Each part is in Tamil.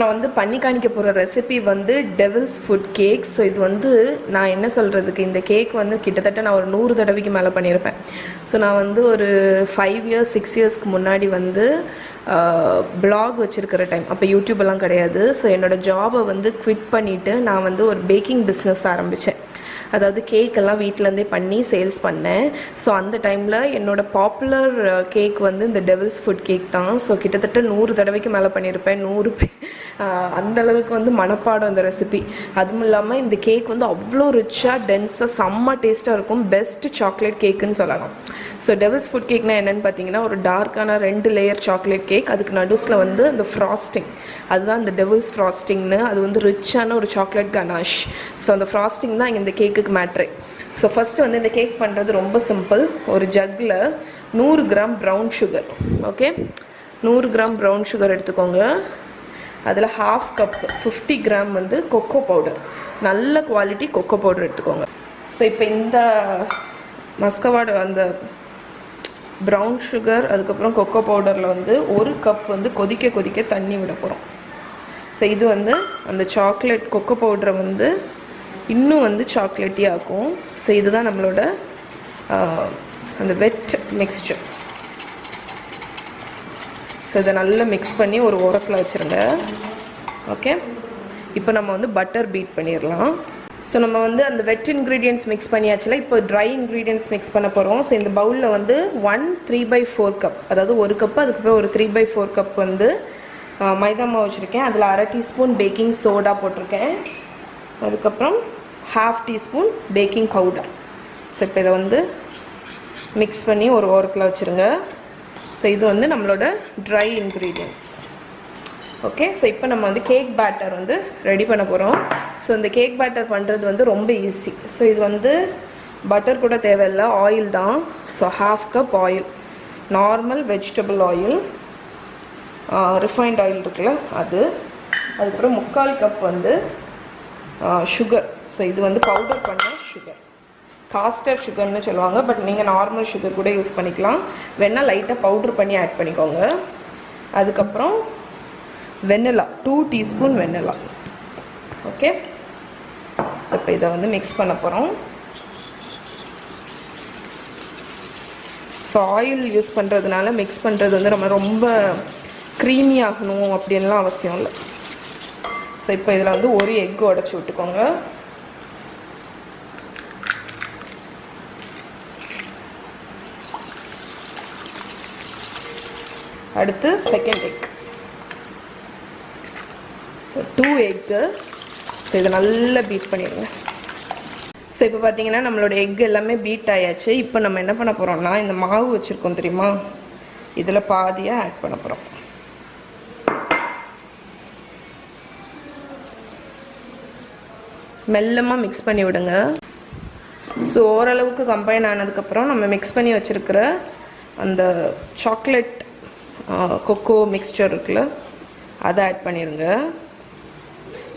நான் வந்து பண்ணி காணிக்க போகிற ரெசிபி வந்து டெவில்ஸ் ஃபுட் கேக். ஸோ இது வந்து நான் என்ன சொல்கிறதுக்கு, இந்த கேக் வந்து கிட்டத்தட்ட நான் ஒரு 100 தடவைக்கு மேலே பண்ணியிருப்பேன். ஸோ நான் வந்து ஒரு 5 இயர்ஸ் 6 இயர்ஸ்க்கு முன்னாடி வந்து பிளாக் வச்சுருக்கிற டைம், அப்போ யூடியூபெல்லாம் கிடையாது. ஸோ என்னோடய ஜாபை வந்து குவிட் பண்ணிவிட்டு நான் வந்து ஒரு பேக்கிங் பிஸ்னஸ் ஆரம்பித்தேன். அதாவது கேக்கெல்லாம் வீட்டிலேருந்தே பண்ணி சேல்ஸ் பண்ணேன். ஸோ அந்த டைமில் என்னோடய பாப்புலர் கேக் வந்து இந்த டெவில்ஸ் ஃபுட் கேக் தான். ஸோ கிட்டத்தட்ட 100 தடவைக்கு மேலே பண்ணியிருப்பேன். 100 அந்தளவுக்கு வந்து மனப்பாடம் அந்த ரெசிபி. அதுவும் இல்லாமல் இந்த கேக் வந்து அவ்வளோ ரிச்சாக டென்ஸாக செம்ம டேஸ்ட்டாக இருக்கும். பெஸ்ட் சாக்லேட் கேக்குன்னு சொல்லலாம். ஸோ டெவில்ஸ் ஃபுட் கேக்னால் என்னென்னு பார்த்தீங்கன்னா, ஒரு டார்க்கான 2 லேயர் சாக்லேட் கேக், அதுக்கு நடுஸில் வந்து அந்த ஃப்ராஸ்டிங், அதுதான் இந்த டெவில்ஸ் ஃப்ராஸ்டிங்னு. அது வந்து ரிச்சான ஒரு சாக்லேட் கனாஷ். ஸோ அந்த ஃப்ராஸ்டிங் தான் இந்த கேக்குக்கு மேட்ரு. ஸோ ஃபஸ்ட்டு வந்து இந்த கேக் பண்ணுறது ரொம்ப சிம்பிள். ஒரு ஜக்கில் 100 gram brown sugar, okay, 100 gram brown sugar எடுத்துக்கோங்க. அதில் 1/2 கப் 50 கிராம் வந்து கொக்கோ பவுடர், நல்ல குவாலிட்டி கொக்கோ பவுடர் எடுத்துக்கோங்க. ஸோ இப்போ இந்த மஸ்கவாடு அந்த ப்ரௌன் சுகர் அதுக்கப்புறம் கொக்கோ பவுடரில் வந்து 1 கப் வந்து கொதிக்க கொதிக்க தண்ணி விட போகிறோம். ஸோ இது வந்து அந்த சாக்லேட் கொக்கோ பவுடரை வந்து இன்னும் வந்து சாக்லேட்டி ஆகும். ஸோ இதுதான் நம்மளோட அந்த வெட் மிக்ஸ்சர். ஸோ இதை நல்லா மிக்ஸ் பண்ணி ஒரு ஓரத்தில் வச்சுருங்க. ஓகே, இப்போ நம்ம வந்து பட்டர் பீட் பண்ணிடலாம். ஸோ நம்ம வந்து அந்த வெட் இன்க்ரீடியன்ட்ஸ் மிக்ஸ் பண்ணியாச்சுல, இப்போ ட்ரை இன்க்ரீடியன்ட்ஸ் மிக்ஸ் பண்ண போகிறோம். ஸோ இந்த பவுலில் வந்து 1 3/4 கப், அதாவது 1 கப்பு, அதுக்கப்புறம் ஒரு 3/4 கப் வந்து மைதா மாவு வச்சுருக்கேன். அதில் 1/2 டீஸ்பூன் பேக்கிங் சோடா போட்டிருக்கேன். அதுக்கப்புறம் 1/2 டீஸ்பூன் பேக்கிங் பவுடர். ஸோ இப்போ இதை வந்து மிக்ஸ் பண்ணி ஒரு ஓரத்தில் வச்சுருங்க. ஸோ இது வந்து நம்மளோட ட்ரை இன்க்ரீடியன்ட்ஸ். ஓகே, ஸோ இப்போ நம்ம வந்து கேக் பேட்டர் வந்து ரெடி பண்ண போகிறோம். ஸோ இந்த கேக் பேட்டர் பண்ணுறது வந்து ரொம்ப ஈஸி. ஸோ இது வந்து பட்டர் கூட தேவையில்லை, ஆயில் தான். So 1/2 cup oil, normal vegetable oil, refined oil இருக்குல்ல அது. அதுக்கப்புறம் 3/4 கப் வந்து சுகர். ஸோ இது வந்து பவுடர் பண்ண சுகர், காஸ்டர் சுகர்னு சொல்லுவாங்க. பட் நீங்கள் நார்மல் சுகர் கூட யூஸ் பண்ணிக்கலாம், வேணால் லைட்டாக பவுட்ரு பண்ணி ஆட் பண்ணிக்கோங்க. அதுக்கப்புறம் வெண்ணிலா, 2 டீஸ்பூன் வெண்ணிலா. ஓகே, ஸோ இப்போ இதை வந்து மிக்ஸ் பண்ண போகிறோம். ஸோ ஆயில் யூஸ் பண்ணுறதுனால மிக்ஸ் பண்ணுறது வந்து நம்ம ரொம்ப க்ரீமி ஆகணும் அப்படின்லாம் அவசியம் இல்லை. ஸோ இப்போ இதில் வந்து ஒரு எக்கு உடச்சி விட்டுக்கோங்க. அடுத்து second egg. So 2 egg. So இதை நல்லா பீட் பண்ணிடுங்க. ஸோ இப்போ பார்த்தீங்கன்னா நம்மளோட எக் எல்லாமே பீட் ஆயாச்சு. இப்போ நம்ம என்ன பண்ண போகிறோம்னா, இந்த மாவு வச்சுருக்கோம் தெரியுமா, இதில் பாதியாக ஆட் பண்ண போகிறோம். மெல்லமாக மிக்ஸ் பண்ணி விடுங்க. ஸோ ஓரளவுக்கு கம்பைன் ஆனதுக்கப்புறம் நம்ம மிக்ஸ் பண்ணி வச்சுருக்கிற அந்த சாக்லேட் கொக்கோ மிக்ஸ்சர் இருக்குல்ல, அதை ஆட் பண்ணிடுங்க.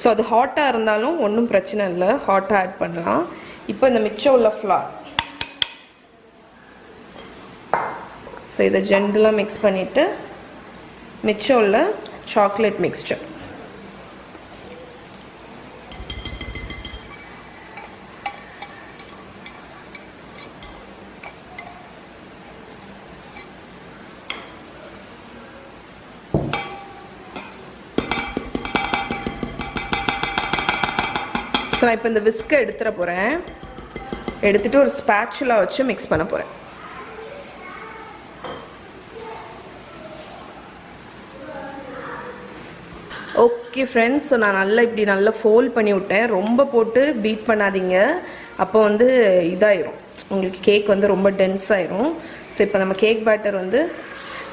ஸோ அது ஹாட்டாக இருந்தாலும் ஒன்றும் பிரச்சனை இல்லை, ஹாட்டாக ஆட் பண்ணலாம். இப்போ இந்த மிச்சம் உள்ள ஃப்ளார், ஸோ இதை ஜென்டலாக மிக்ஸ் பண்ணிவிட்டு மிச்சம் உள்ள சாக்லேட் மிக்ஸ்சர், நான் இப்போ இந்த விஸ்கை எடுத்துட போகிறேன். எடுத்துகிட்டு ஒரு ஸ்பேச்சுலா வச்சு மிக்ஸ் பண்ண போகிறேன். ஓகே ஃப்ரெண்ட்ஸ், ஸோ நான் இப்படி நல்லா ஃபோல்ட் பண்ணி விட்டேன். ரொம்ப போட்டு பீட் பண்ணாதீங்க, அப்போ வந்து இதாயிரும், உங்களுக்கு கேக் வந்து ரொம்ப டென்ஸ் ஆயிரும். ஸோ இப்போ நம்ம கேக் பேட்டர் வந்து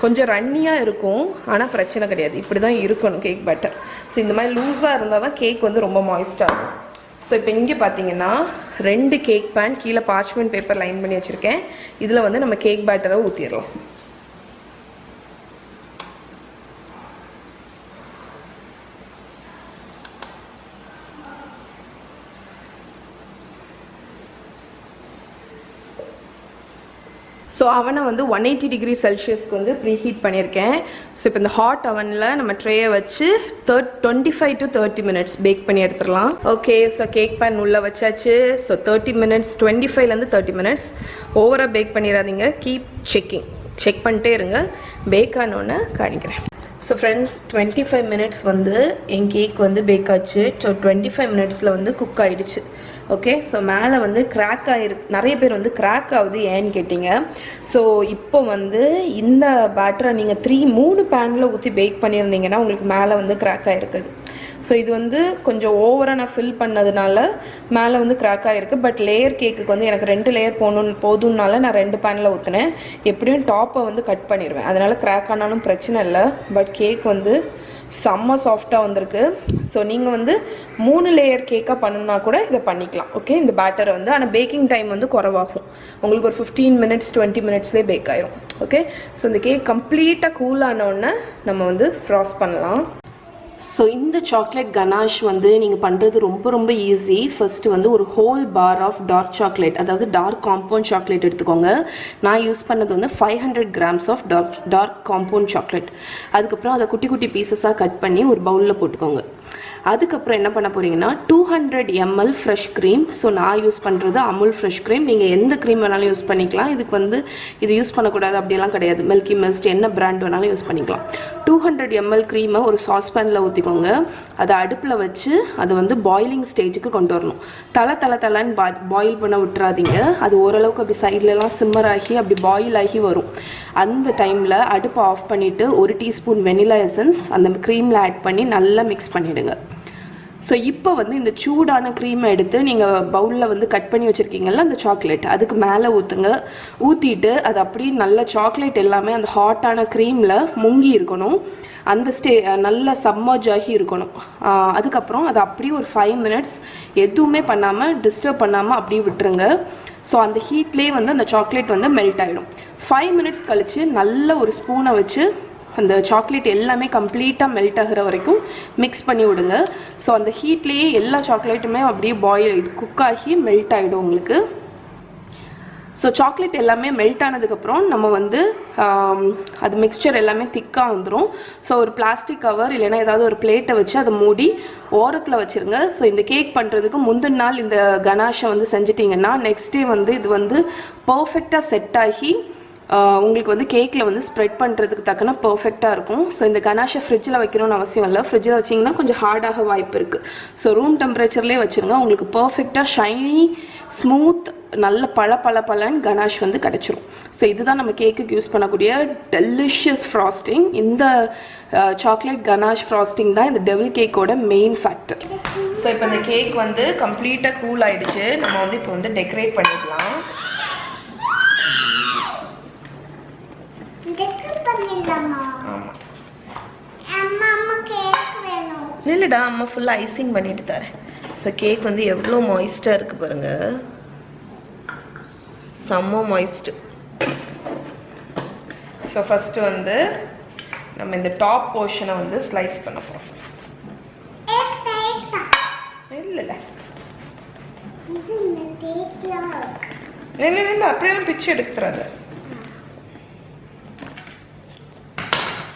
கொஞ்சம் ரன்னியாக இருக்கும், ஆனால் பிரச்சனை கிடையாது, இப்படி தான் இருக்கணும் கேக் பேட்டர். ஸோ இந்த மாதிரி லூஸாக இருந்தால் தான் கேக் வந்து ரொம்ப மாய்ஸ்டாக இருக்கும். ஸோ இப்போ இங்கே பார்த்தீங்கன்னா 2 கேக் பேன், கீழே பார்ச்மெண்ட் பேப்பர் லைன் பண்ணி வச்சுருக்கேன். இதில் வந்து நம்ம கேக் பேட்டரை ஊற்றிடலாம். ஸோ அவனை வந்து 180 டிகிரி செல்சியஸ்க்கு வந்து ப்ரீ ஹீட் பண்ணியிருக்கேன். ஸோ இப்போ இந்த ஹாட் அவனில் நம்ம ட்ரேயை வச்சு 25 to 30 minutes பேக் பண்ணி எடுத்துடலாம். ஓகே, ஸோ கேக் பேன் உள்ளே வச்சாச்சு. So 30 minutes, 25லேருந்து 30 minutes. ஓவராக பேக் பண்ணிடாதீங்க, கீப் செக் பண்ணிட்டே இருங்க. பேக் ஆனோன்னு காணிக்கிறேன். ஸோ ஃப்ரெண்ட்ஸ், 25 minutes வந்து என் கேக் வந்து பேக் ஆச்சு. ஸோ 25 minutesல வந்து குக் ஆகிடுச்சு. ஓகே, ஸோ மேலே வந்து கிராக் ஆகிருக்கு. நிறைய பேர் வந்து கிராக் ஆகுது ஏன்னு கேட்டிங்க. ஸோ இப்போ வந்து இந்த பேட்டரை நீங்கள் 3 பேனில் ஊற்றி பேக் பண்ணியிருந்தீங்கன்னா உங்களுக்கு மேலே வந்து கிராக் ஆகிருக்குது. ஸோ இது வந்து கொஞ்சம் ஓவராக நான் ஃபில் பண்ணதுனால மேலே வந்து கிராக் ஆகிருக்கு. பட் லேயர் கேக்குக்கு வந்து எனக்கு 2 லேயர் போதும்னால நான் 2 பேனில் ஊற்றினேன். எப்படியும் டாப்பை வந்து கட் பண்ணிடுவேன், அதனால் கிராக் ஆனாலும் பிரச்சனை இல்லை. பட் கேக் வந்து செம்ம சாஃப்டாக வந்திருக்கு. ஸோ நீங்கள் வந்து 3 லேயர் கேக்காக பண்ணணுன்னா கூட இதை பண்ணிக்கலாம். ஓகே, இந்த பேட்டரை வந்து ஆனால் பேக்கிங் டைம் வந்து குறவாகும். உங்களுக்கு ஒரு 15 minutes 20 minutesலேயே பேக் ஆயிரும். ஓகே, ஸோ இந்த கேக் கம்ப்ளீட்டாக கூல் ஆனோடனே நம்ம வந்து ஃப்ராஸ்ட் பண்ணலாம். ஸோ இந்த சாக்லேட் கனாஷ் வந்து நீங்கள் பண்ணுறது ரொம்ப ஈஸி. ஃபர்ஸ்ட்டு வந்து ஒரு whole bar of dark chocolate, அதாவது டார்க் காம்பவுண்ட் சாக்லேட் எடுத்துக்கோங்க. நான் யூஸ் பண்ணது வந்து 500 grams of dark compound chocolate. அதுக்கப்புறம் அதை குட்டி குட்டி பீசஸாக கட் பண்ணி ஒரு பவுலில் போட்டுக்கோங்க. அதுக்கப்புறம் என்ன பண்ண போகிறீங்கன்னா 200 ml ஃப்ரெஷ் க்ரீம். ஸோ நான் யூஸ் பண்ணுறது அமுல் ஃப்ரெஷ் க்ரீம். நீங்கள் எந்த க்ரீம் வேணாலும் யூஸ் பண்ணிக்கலாம். இதுக்கு வந்து இது யூஸ் பண்ணக்கூடாது அப்படியெல்லாம் கிடையாது. மில்கி மிஸ்ட் என்ன பிராண்ட் வேணாலும் யூஸ் பண்ணிக்கலாம். 200 ml க்ரீமை ஒரு சாஸ்பேனில் ஊற்றிக்கோங்க. அதை அடுப்பில் வச்சு அதை வந்து பாயிலிங் ஸ்டேஜுக்கு கொண்டு வரணும். தலைன்னு பாயில் பண்ண விட்டுறாதீங்க. அது ஓரளவுக்கு அப்படி சைட்லலாம் சிம்மர் ஆகி அப்படி பாயில் ஆகி வரும். அந்த டைமில் அடுப்பை ஆஃப் பண்ணிவிட்டு 1 டீஸ்பூன் வெனிலா எசன்ஸ் அந்த க்ரீமில் ஆட் பண்ணி நல்லா மிக்ஸ் பண்ணிவிடுங்க. ஸோ இப்போ வந்து இந்த சூடான க்ரீமை எடுத்து நீங்கள் பவுலில் வந்து கட் பண்ணி வச்சுருக்கீங்கல்ல அந்த சாக்லேட், அதுக்கு மேலே ஊற்றுங்க. ஊற்றிட்டு அது அப்படியே நல்ல சாக்லேட் எல்லாமே அந்த ஹாட்டான க்ரீமில் முங்கி இருக்கணும். அந்த நல்ல சம்மர்ஜ் ஆகி இருக்கணும். அதுக்கப்புறம் அதை அப்படியே ஒரு 5 minutes எதுவுமே பண்ணாமல் டிஸ்டர்ப் பண்ணாமல் அப்படியே விட்டுருங்க. ஸோ அந்த ஹீட்லேயே வந்து அந்த சாக்லேட் வந்து மெல்ட் ஆகிடும். 5 minutes கழித்து நல்ல ஒரு ஸ்பூனை வச்சு அந்த சாக்லேட் எல்லாமே கம்ப்ளீட்டாக மெல்ட் ஆகிற வரைக்கும் மிக்ஸ் பண்ணி விடுங்க. ஸோ அந்த ஹீட்லேயே எல்லா சாக்லேட்டுமே அப்படியே குக் ஆகி மெல்ட் ஆகிடும் உங்களுக்கு. ஸோ சாக்லேட் எல்லாமே மெல்ட் ஆனதுக்கப்புறம் நம்ம வந்து அது மிக்ஸ்சர் எல்லாமே திக்காக வந்துடும். ஸோ ஒரு பிளாஸ்டிக் கவர் இல்லைன்னா ஏதாவது ஒரு பிளேட்டை வச்சு அதை மூடி ஓரத்தில் வச்சுருங்க. ஸோ இந்த கேக் பண்ணுறதுக்கு முந்தின நாள் இந்த கனாஷை வந்து செஞ்சிட்டிங்கன்னா நெக்ஸ்ட் டே வந்து இது வந்து பர்ஃபெக்டாக செட் ஆகி உங்களுக்கு வந்து கேக்கில் வந்து ஸ்ப்ரெட் பண்ணுறதுக்கு தக்கன பர்ஃபெக்டாக இருக்கும். ஸோ இந்த கனாஷை ஃப்ரிட்ஜில் வைக்கணும்னு அவசியம் இல்லை. ஃப்ரிட்ஜில் வச்சிங்கன்னா கொஞ்சம் ஹார்டாக வாய்ப்பு இருக்குது. ஸோ ரூம் டெம்பரேச்சர்லேயே வச்சுருங்க. உங்களுக்கு பர்ஃபெக்டாக ஷைனி ஸ்மூத் நல்ல பழன்னு கனாஷ் வந்து கிடச்சிரும். ஸோ இதுதான் நம்ம கேக்குக்கு யூஸ் பண்ணக்கூடிய டெலிஷியஸ் ஃப்ராஸ்டிங். இந்த சாக்லேட் கனாஷ் ஃப்ராஸ்டிங் தான் இந்த டெவில் கேக்கோட மெயின் ஃபேக்டர். ஸோ இப்போ இந்த கேக் வந்து கம்ப்ளீட்டாக கூல் ஆகிடுச்சு. நம்ம வந்து இப்போ வந்து டெக்கரேட் பண்ணிக்கலாம். இல்லைடா, அம்மா ஃபுல்லாக ஐசிங் பண்ணிட்டு தரேன். ஸோ கேக் வந்து எவ்வளோ மாய்ஸ்டாக இருக்குது பாருங்கள், செம்ம மாய்ஸ்டு. ஸோ ஃபஸ்ட்டு வந்து நம்ம இந்த டாப் போர்ஷனை வந்து ஸ்லைஸ் பண்ண போகிறோம். இல்லை அப்படியே தான் பிச்சு எடுத்துறாது.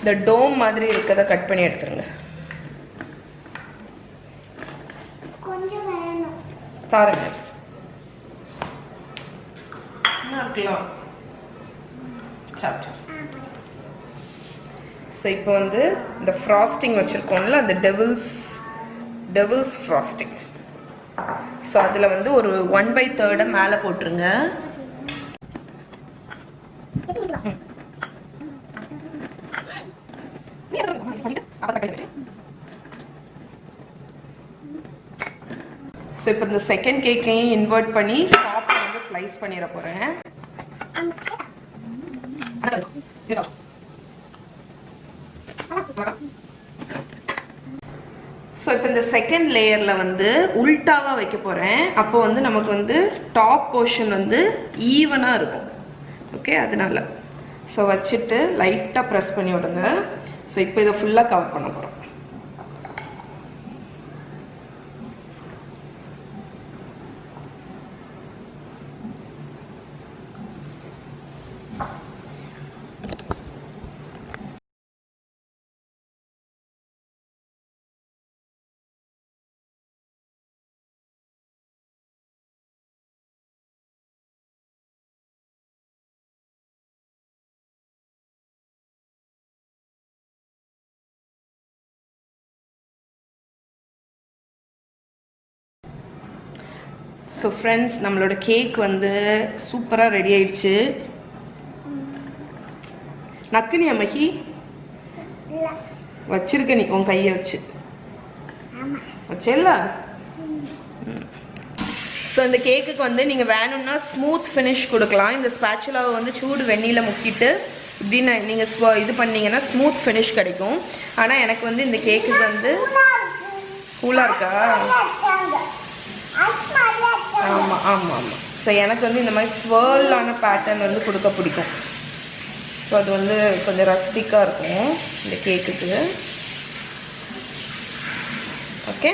இந்த டோம் மாதிரி இருக்கதை கட் பண்ணி எடுத்துருங்க. பாருங்க ஸோ இப்போ வந்து இந்த ஃப்ராஸ்டிங் வச்சுருக்கோம்ல, அந்த டெவில்ஸ் ஃப்ராஸ்டிங். ஸோ அதில் வந்து ஒரு 1/3 மேலே போட்டுருங்க. ஸோ இப்போ இந்த செகண்ட் கேக்கையும் இன்வெர்ட் பண்ணி டாப்பில் வந்து ஸ்லைஸ் பண்ணிட போகிறேன். ஸோ இப்போ இந்த செகண்ட் லேயரில் வந்து உல்டாவாக வைக்க போகிறேன். அப்போ வந்து நமக்கு வந்து டாப் போர்ஷன் வந்து ஈவனாக இருக்கும். ஓகே, அதனால ஸோ வச்சுட்டு லைட்டாக ப்ரெஸ் பண்ணி விடுங்க. ஸோ இப்போ இதை ஃபுல்லாக கவர் பண்ண போகிறோம். ஸோ ஃப்ரெண்ட்ஸ், நம்மளோட கேக் வந்து சூப்பராக ரெடி ஆயிடுச்சு. நக்குனியா மஹி? வச்சிருக்க நீ உன் கையை வச்சு வச்சேல்ல. ஸோ இந்த கேக்குக்கு வந்து நீங்கள் வேணும்னா ஸ்மூத் ஃபினிஷ் கொடுக்கலாம். இந்த ஸ்பேச்சுலாவை வந்து சூடு வெந்நீரில் முக்கிட்டு இப்படின்னு நீங்கள் இது பண்ணிங்கன்னா ஸ்மூத் ஃபினிஷ் கிடைக்கும். ஆனால் எனக்கு வந்து இந்த கேக்குக்கு வந்து கூலாக இருக்கா? ஆமாம் ஆமாம் ஆமாம். ஸோ எனக்கு வந்து இந்த மாதிரி ஸ்வர்லான பேட்டர்ன் வந்து கொடுக்க பிடிக்கும். ஸோ அது வந்து கொஞ்சம் ரஸ்டிக்காக இருக்கும் இந்த கேக்குக்கு. ஓகே,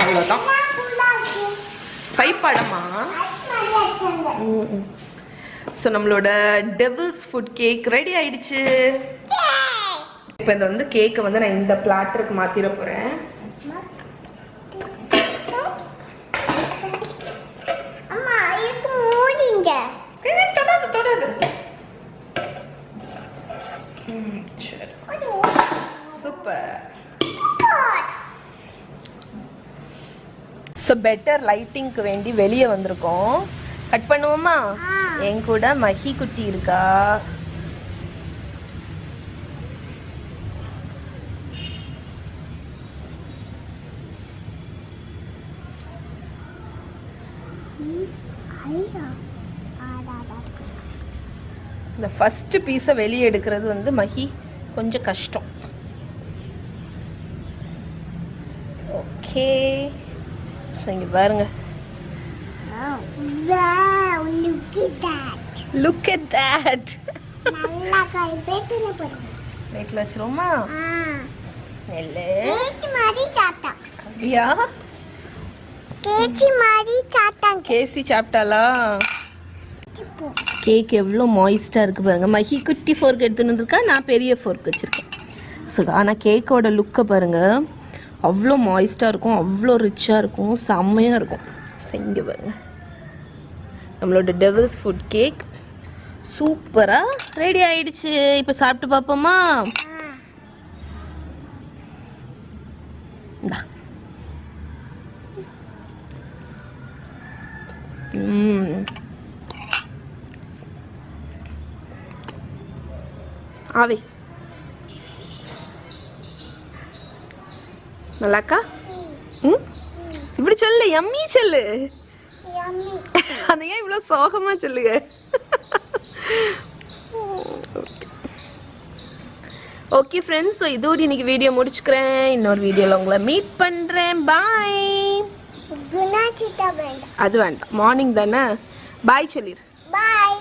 அவ்வளோதான். கைப்படமா? ஸோ நம்மளோட டெவில்ஸ் ஃபுட் கேக் ரெடி ஆயிடுச்சு. இப்போ இந்த வந்து கேக்கை வந்து நான் இந்த பிளாட்டருக்கு மாற்றிட போகிறேன். தொடாது. சரி, சூப்பர். ஸோ பெட்டர் லைட்டிங்க்கு வேண்டி வெளியே வந்திருக்கோம். கட் பண்ணுவோமா? என் கூட மஹி குட்டி இருக்கா. இந்த ஃபர்ஸ்ட் பீஸை வெளியே எடுக்கிறது வந்து மஹி கொஞ்சம் கஷ்டம். ஓகே, ஸோ இங்கே பாருங்க. Wow, look at that. Look at that. நல்லா கைப்பேத்துல போடுங்க. வெயிட்ல வச்சிரோமா? நெல்லே. கேச்சி மாதிரி சாப்பிட்டான். அப்படியா? கேச்சி மாதிரி சாப்பிட்டான். கேசி சாப்பிட்டாளா? கேக் எவ்வளோ மாய்ஸ்டாக இருக்குது பாருங்க. மஹி குட்டி ஃபோர்க் எடுத்துன்னு வந்திருக்கா, நான் பெரிய ஃபோர்க் வச்சுருக்கேன். ஸோ ஆனால் கேக்கோட லுக்கை பாருங்கள், அவ்வளோ மாய்ஸ்டாக இருக்கும், அவ்வளோ ரிச்சாக இருக்கும், செம்மையாக இருக்கும். இங்கே பாருங்க, நம்மளோட டெவில்ஸ் ஃபுட் கேக் சூப்பராக ரெடி ஆயிடுச்சு. இப்போ சாப்பிட்டு பார்ப்போமா? ஆவே நல்லாக்கா? இப்படி சொல்லு, யம்மி சொல்லு. அதை ஏன் இவ்வளோ சோகமா சொல்லுங்க? ஓகே ஃப்ரெண்ட்ஸ், ஸோ இதோடு இன்னைக்கு வீடியோ முடிச்சுக்கிறேன். இன்னொரு வீடியோவில் உங்களை மீட் பண்ணுறேன். பாய். அது வேண்டாம், மார்னிங் தானே. பாய் சொல்லிடு. பாய்.